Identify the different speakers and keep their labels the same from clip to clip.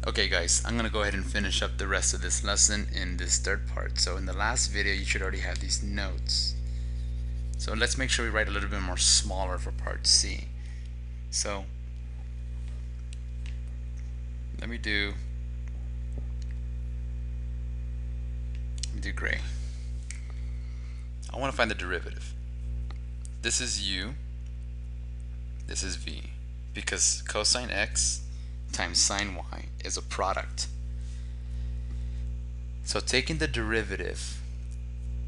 Speaker 1: Okay guys, I'm gonna go ahead and finish up the rest of this lesson in this third part. So in the last video you should already have these notes. So let's make sure we write a little bit more smaller for part C. So let me do gray. I want to find the derivative. This is u, this is v, because cosine x times sine y is a product. So taking the derivative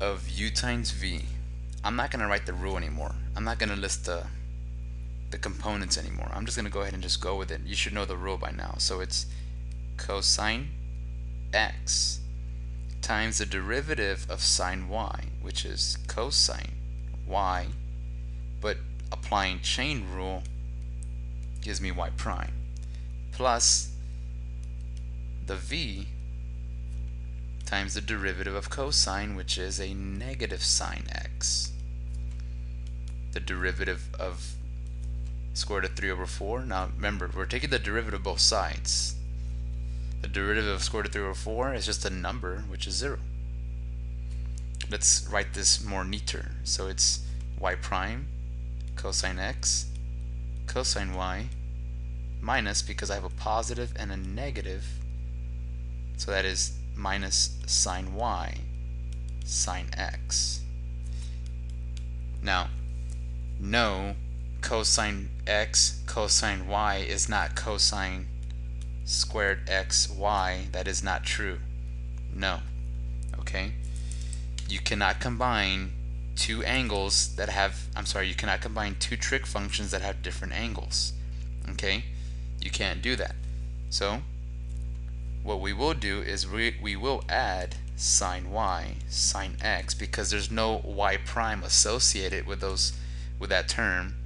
Speaker 1: of u times v, I'm not going to write the rule anymore. I'm not going to list the components anymore. I'm just going to go ahead and just go with it. You should know the rule by now. So it's cosine x times the derivative of sine y, which is cosine y, but applying chain rule gives me y prime, plus the v times the derivative of cosine, which is a negative sine x. The derivative of square root of 3 over 4. Now remember, we're taking the derivative of both sides. The derivative of square root of 3 over 4 is just a number, which is 0. Let's write this more neater. So it's y prime cosine x cosine y minus, because I have a positive and a negative, so that is minus sine y sine x. Now, no, cosine x cosine y is not cosine squared x y. That is not true. No. Okay? You cannot combine two angles that have, you cannot combine two trig functions that have different angles. Okay? You can't do that. So what we will do is we will add sine y sine x, because there's no y prime associated with that term.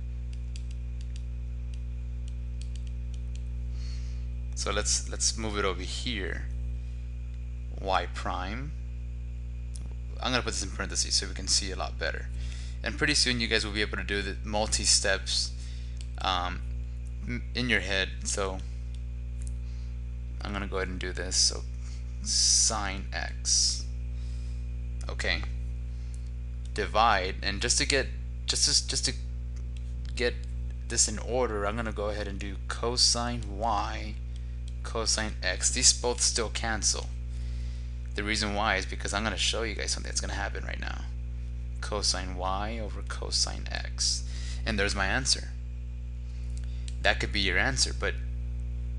Speaker 1: So let's move it over here. Y prime. I'm gonna put this in parentheses so we can see a lot better. And pretty soon you guys will be able to do the multi-steps in your head. So I'm gonna go ahead and do this. So sine x. Okay. Divide, and just to get this in order, I'm gonna go ahead and do cosine y cosine x. These both still cancel. The reason why is because I'm going to show you guys something that's going to happen right now. Cosine y over cosine x. And there's my answer. That could be your answer, but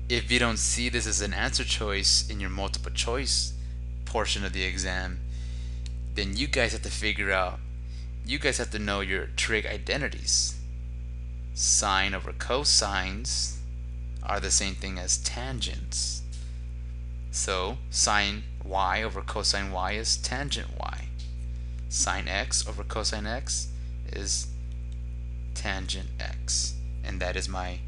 Speaker 1: if you don't see this as an answer choice in your multiple choice portion of the exam, then you guys have to figure out, you guys have to know your trig identities. Sine over cosines are the same thing as tangents. So sine y over cosine y is tangent y. Sine x over cosine x is tangent x. And that is my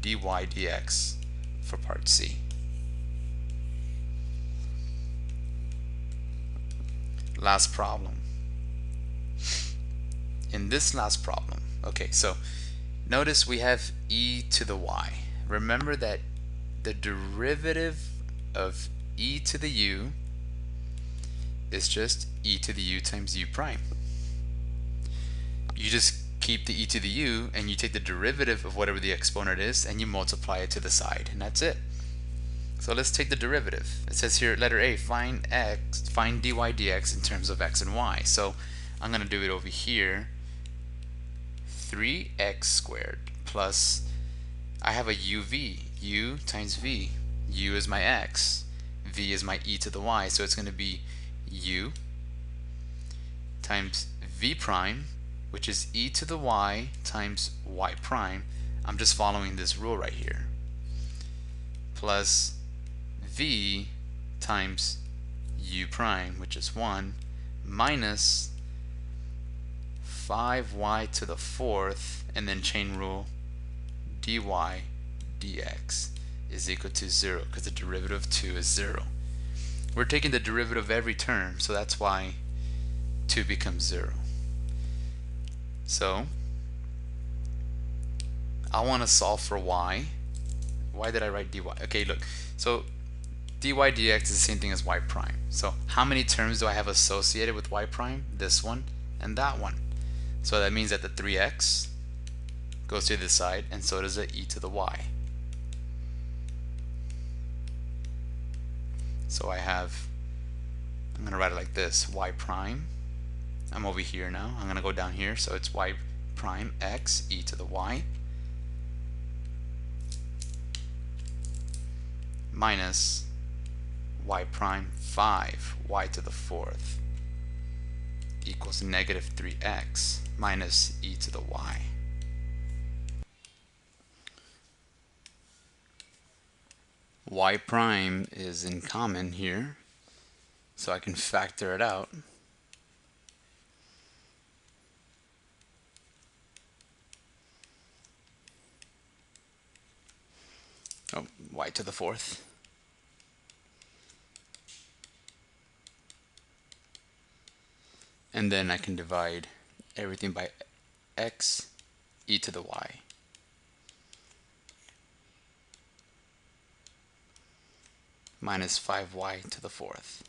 Speaker 1: dy dx for part C. Last problem. In this last problem, okay, so notice we have e to the y. Remember that the derivative of e to the u is just e to the u times u prime. You just keep the e to the u and you take the derivative of whatever the exponent is and you multiply it to the side, and that's it. So let's take the derivative. It says here, letter A, find dy dx in terms of x and y. So I'm going to do it over here. 3x squared plus, I have a uv, u times v. U is my x, v is my e to the y, so it's going to be u times v prime, which is e to the y times y prime. I'm just following this rule right here, plus v times u prime, which is 1, minus 5y to the fourth, and then chain rule, dy dx is equal to 0, because the derivative of 2 is 0. We're taking the derivative of every term, so that's why 2 becomes 0. So I want to solve for y. Why did I write dy? Okay, look. So dy dx is the same thing as y prime. So how many terms do I have associated with y prime? This one and that one. So that means that the 3x goes to this side, and so does the e to the y. So I have, I'm going to write it like this, y prime. I'm over here now. I'm going to go down here, so it's y prime x e to the y minus y prime 5 y to the 4th equals negative 3x minus e to the y. Y prime is in common here, so I can factor it out. Oh, y to the 4th. And then I can divide everything by x e to the y. Minus 5y to the 4th.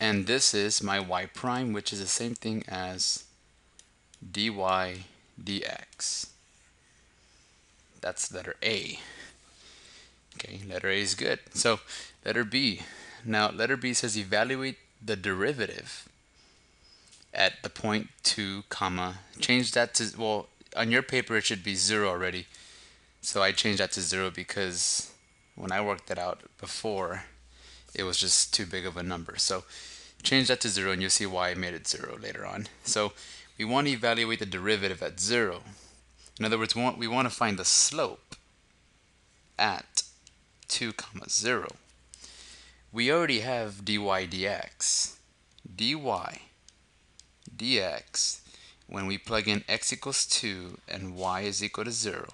Speaker 1: And this is my y prime, which is the same thing as dy dx. That's letter A. Okay, letter A is good. So letter B. Now letter B says evaluate the derivative at the point 2 comma. Change that to, well, on your paper it should be 0 already. So I changed that to 0 because when I worked it out before, it was just too big of a number. So change that to 0 and you'll see why I made it 0 later on. So we want to evaluate the derivative at 0. In other words, we want to find the slope at 2 comma 0. We already have dy dx. dy dx, when we plug in x equals 2 and y is equal to 0.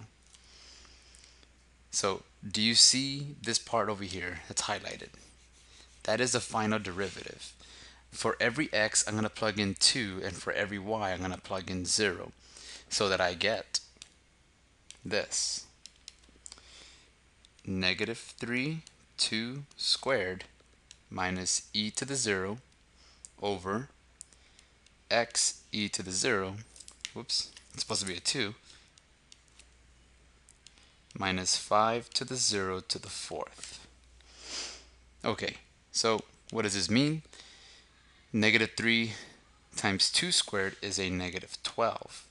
Speaker 1: So do you see this part over here that's highlighted? That is the final derivative. For every x, I'm going to plug in 2, and for every y, I'm going to plug in 0, so that I get this. Negative 3, 2 squared minus e to the 0 over x e to the 0, whoops, it's supposed to be a 2, minus 5 to the 0 to the 4th. Okay, so what does this mean? Negative 3 times 2 squared is a negative 12.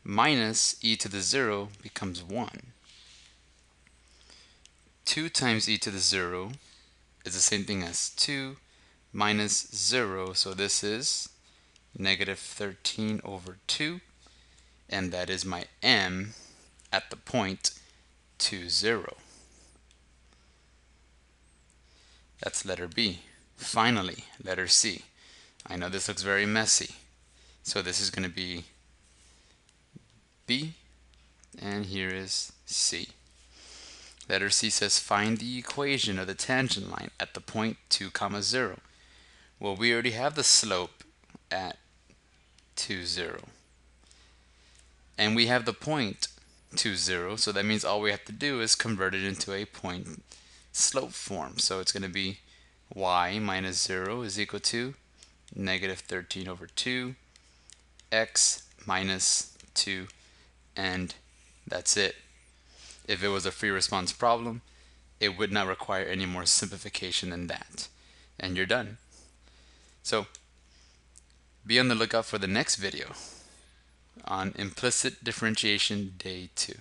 Speaker 1: Minus e to the 0 becomes 1. 2 times e to the 0 is the same thing as 2 minus 0, so this is negative 13 over 2, and that is my m at the point 2, 0. That's letter B. Finally, letter C. I know this looks very messy, so this is going to be B, and here is C. Letter C says find the equation of the tangent line at the point 2 comma 0. Well, we already have the slope at 2, 0. And we have the point 2, 0, so that means all we have to do is convert it into a point slope form. So it's going to be y minus 0 is equal to negative 13 over 2, x minus 2, and that's it. If it was a free response problem, it would not require any more simplification than that. And you're done. So be on the lookout for the next video on implicit differentiation day 2.